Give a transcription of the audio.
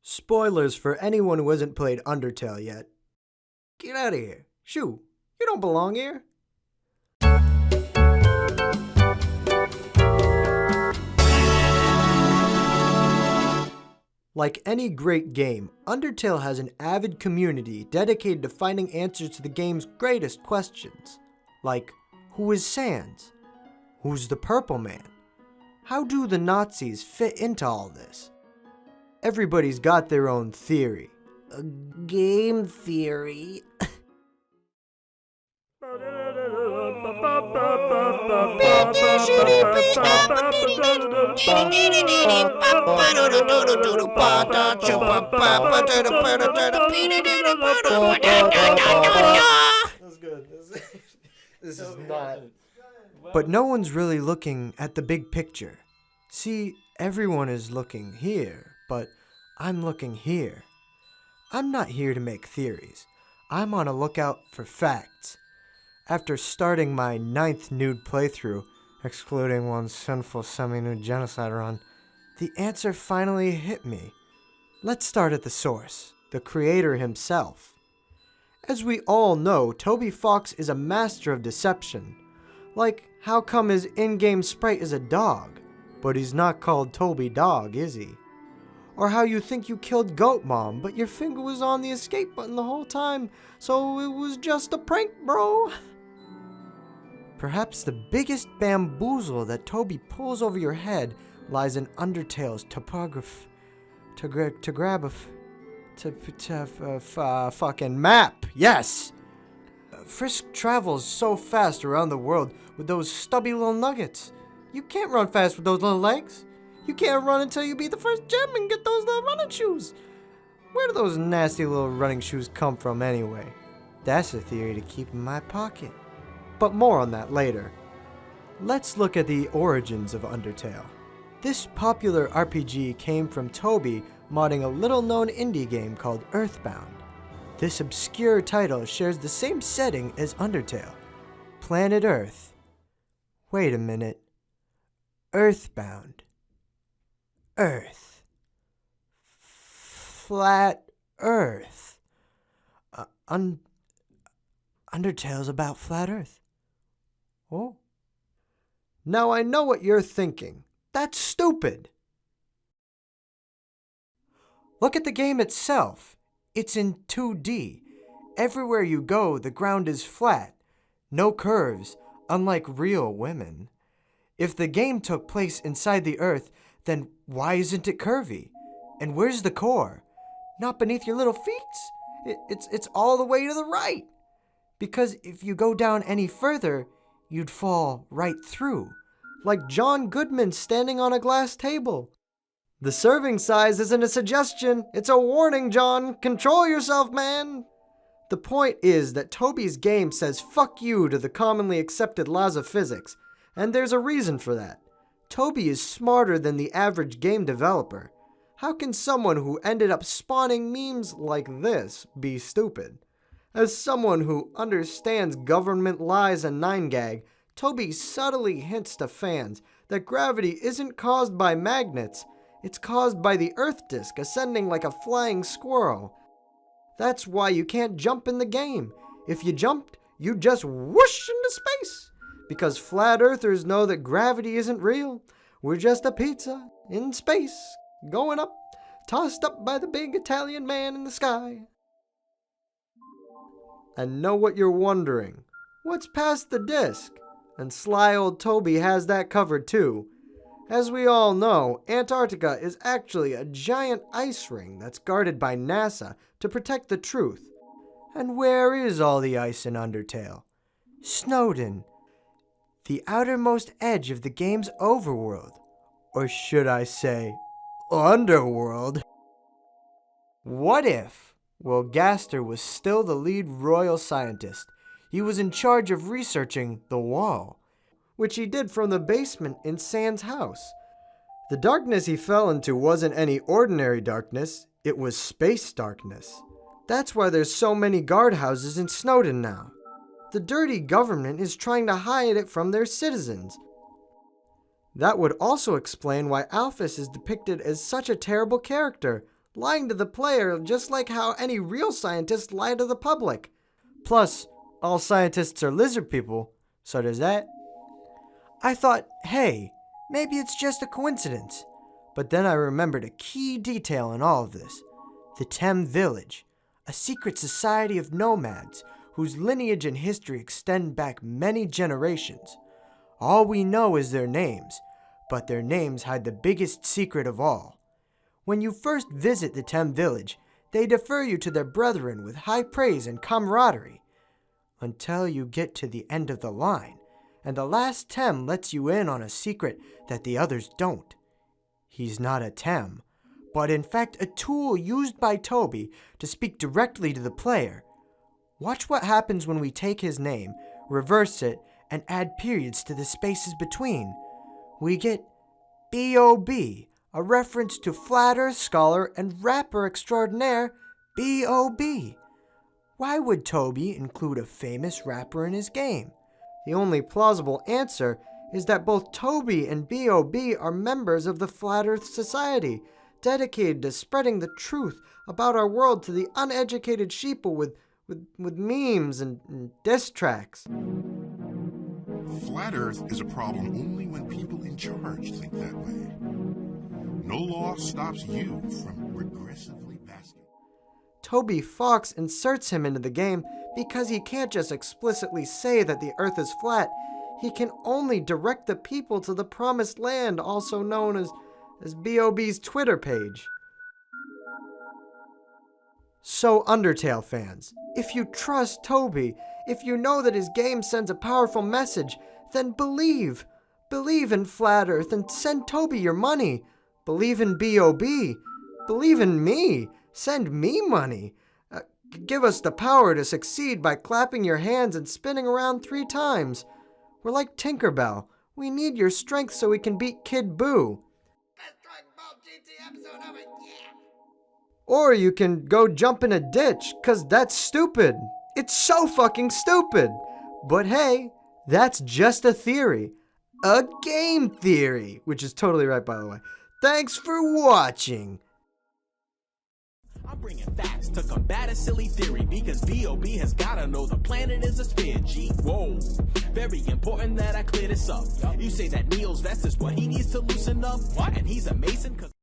Spoilers for anyone who hasn't played Undertale yet. Get out of here. Shoo, you don't belong here. Like any great game, Undertale has an avid community dedicated to finding answers to the game's greatest questions. Like, who is Sans? Who's the Purple Man? How do the Nazis fit into all this? Everybody's got their own theory. A game theory. That's good. This is not. But no one's really looking at the big picture. See, everyone is looking here, but I'm looking here. I'm not here to make theories. I'm on a lookout for facts. After starting my 9th nude playthrough, excluding one sinful semi-nude genocide run, the answer finally hit me. Let's start at the source, the creator himself. As we all know, Toby Fox is a master of deception. Like, how come his in-game sprite is a dog, but he's not called Toby Dog, is he? Or how you think you killed Goat Mom, but your finger was on the escape button the whole time, so it was just a prank, bro. Perhaps the biggest bamboozle that Toby pulls over your head lies in Undertale's topography. Fucking map, yes! Frisk travels so fast around the world with those stubby little nuggets. You can't run fast with those little legs. You can't run until you beat the first gem and get those little running shoes. Where do those nasty little running shoes come from anyway? That's a theory to keep in my pocket. But more on that later. Let's look at the origins of Undertale. This popular RPG came from Toby modding a little-known indie game called Earthbound. This obscure title shares the same setting as Undertale. Planet Earth. Wait a minute. Earthbound. Earth. Flat Earth. Undertale's about flat Earth. Oh. Now I know what you're thinking. That's stupid. Look at the game itself. It's in 2D. Everywhere you go, the ground is flat. No curves, unlike real women. If the game took place inside the Earth, then why isn't it curvy? And where's the core? Not beneath your little feet. It's all the way to the right. Because if you go down any further, you'd fall right through. Like John Goodman standing on a glass table. The serving size isn't a suggestion, it's a warning, John. Control yourself, man. The point is that Toby's game says fuck you to the commonly accepted laws of physics, and there's a reason for that. Toby is smarter than the average game developer. How can someone who ended up spawning memes like this be stupid? As someone who understands government lies and 9gag, Toby subtly hints to fans that gravity isn't caused by magnets, it's caused by the Earth disk ascending like a flying squirrel. That's why you can't jump in the game. If you jumped, you'd just whoosh into space. Because flat earthers know that gravity isn't real. We're just a pizza in space, going up, tossed up by the big Italian man in the sky. And know what you're wondering. What's past the disk? And sly old Toby has that covered too. As we all know, Antarctica is actually a giant ice ring that's guarded by NASA to protect the truth. And where is all the ice in Undertale? Snowdin, the outermost edge of the game's overworld. Or should I say, underworld? What if Gaster was still the lead royal scientist? He was in charge of researching the wall, which he did from the basement in Sans' house. The darkness he fell into wasn't any ordinary darkness, it was space darkness. That's why there's so many guardhouses in Snowdin now. The dirty government is trying to hide it from their citizens. That would also explain why Alphys is depicted as such a terrible character, lying to the player just like how any real scientists lie to the public. Plus, all scientists are lizard people, so does that. I thought, hey, maybe it's just a coincidence. But then I remembered a key detail in all of this. The Tem Village, a secret society of nomads whose lineage and history extend back many generations. All we know is their names, but their names hide the biggest secret of all. When you first visit the Tem Village, they defer you to their brethren with high praise and camaraderie, until you get to the end of the line, and the last Tem lets you in on a secret that the others don't. He's not a Tem, but in fact a tool used by Toby to speak directly to the player. Watch what happens when we take his name, reverse it, and add periods to the spaces between. We get b.o.b, a reference to flatter, scholar, and rapper extraordinaire b.o.b. Why would Toby include a famous rapper in his game? The only plausible answer is that both Toby and b.o.b are members of the Flat Earth Society, dedicated to spreading the truth about our world to the uneducated sheeple with memes and diss tracks. Flat Earth is a problem only when people in charge think that way. No law stops you from regressively basking. Toby Fox inserts him into the game because he can't just explicitly say that the Earth is flat. He can only direct the people to the promised land, also known as b.o.b's Twitter page. So, Undertale fans, if you trust Toby, if you know that his game sends a powerful message, then believe. Believe in Flat Earth and send Toby your money. Believe in b.o.b. Believe in me. Send me money. Give us the power to succeed by clapping your hands and spinning around 3 times. We're like Tinkerbell. We need your strength so we can beat Kid Boo. Best Dragon Ball GT episode ever, yeah! Or you can go jump in a ditch, 'cause that's stupid. It's so fucking stupid. But hey, that's just a theory. A game theory, which is totally right, by the way. Thanks for watching. I'm bringing facts to combat a silly theory because b.o.b has gotta know the planet is a sphere, G. Whoa, very important that I clear this up. You say that Neil's vest is what he needs to loosen up, and he's a Mason 'cause